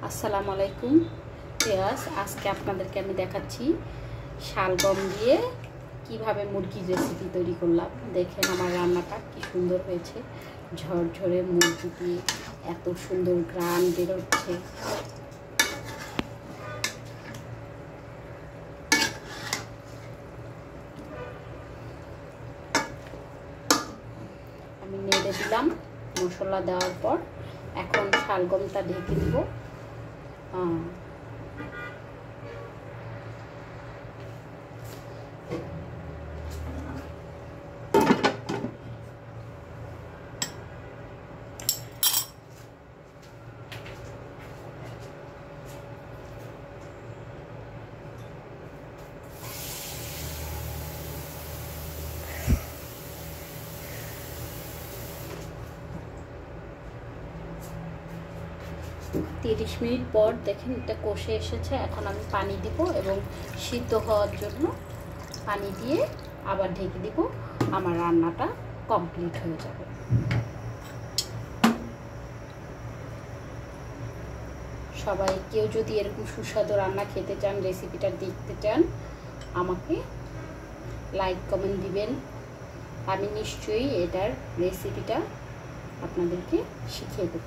আসসালামু আলাইকুম ভিউয়ার্স, আজকে আপনাদেরকে আমি দেখাচ্ছি শালগম দিয়ে কিভাবে মুরগির রেসিপি তৈরি করলাম। দেখেন আমার রান্নাটা কি সুন্দর হয়েছে, ঝরঝরে মুরগি দিয়ে এত সুন্দর ঘ্রাণ বেরোচ্ছে। আমি নেড়ে দিলাম মশলা দেওয়ার পর। এখন শালগমটা ঢেকে দিব। 30 মিনিট পর দেখেন এটা কষে এসেছে। এখন আমি পানি দিব এবং সিদ্ধ হওয়ার জন্য পানি দিয়ে আবার ঢেকে দিব। আমার রান্নাটা কমপ্লিট হয়ে যাবে। সবাই কেউ যদি এরকম সুস্বাদু রান্না খেতে চান, রেসিপিটা দেখতে চান, আমাকে লাইক কমেন্ট দিবেন। আমি নিশ্চয়ই এটার রেসিপিটা আপনাদেরকে শিখিয়ে দেব।